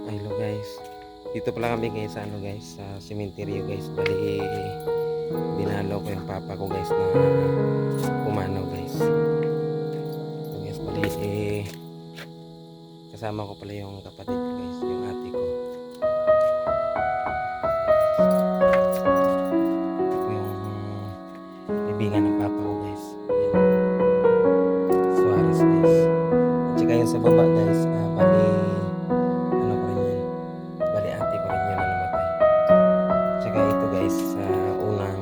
Hello guys. Dito pala kami guys sa ano guys, sa cemetery guys. Bali dinalo ko yung papa ko guys na pumanaw guys. So guys, bali kasama ko pala yung kapatid ko guys, yung ate ko. Ito ko yung libingan ng papa ko guys. Yan. Suarez guys. At saka yung sa baba guys, bali ano ko rin yan. Bali ate ko rin yun na namatay. Tsaka ito guys, sa unang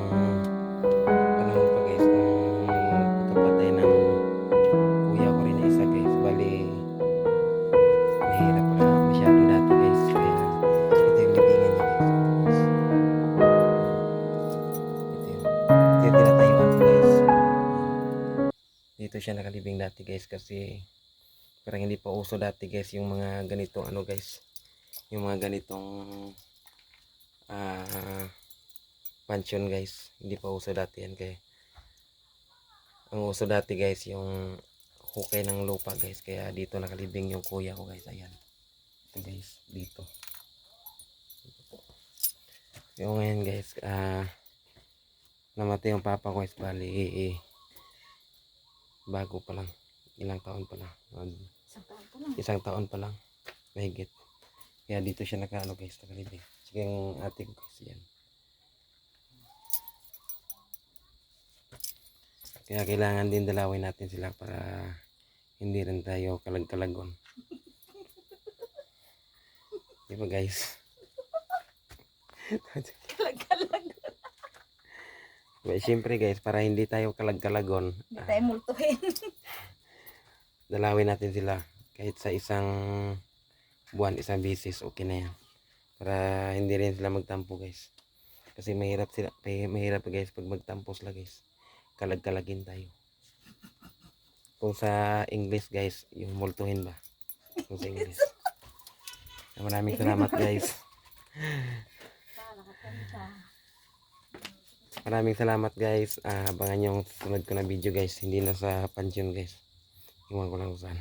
panahon pa guys, nung pagkapatay ng kuya ko rin na isa guys, bali mahirap pa masyado dati guys, kaya ito yung libingan niya guys. Ito yung tinatayuan ko guys. Dito siya nakalibing dati guys, kasi parang hindi pa uso dati guys yung mga ganitong ano guys, yung mga ganitong pansyon guys, hindi pa uso dati yan. Kaya ang uso dati guys yung hukay ng lupa guys, kaya dito nakalibing yung kuya ko guys. Ayan, ito guys, dito. Yung ngayon guys, namatay yung papa ko guys, bali bago pa lang, ilang taon pa lang, isang taon pa lang mahigit. Kaya dito siya nakaano guys, nakalibing. Sige yung ate ko guys, yan. Kaya kailangan din dalawin natin sila para hindi rin tayo kalag-kalagon. Di ba guys? Kalag-kalag. Well, siyempre guys, para hindi tayo kalag-kalagon, Hindi tayo multuhin. dalawin natin sila. Kahit sa isang buwan, isang bisis, okay na yan. Para hindi rin sila magtampo guys. Kasi mahirap guys pag magtampo sila guys. Kalag-kalagin tayo. Kung sa English guys, yung multuhin ba? Kung sa English. Maraming salamat guys. Maraming salamat guys. Abangan yung sunod ko na video guys. Hindi na sa pansyon guys. Iwan ko lang kung saan.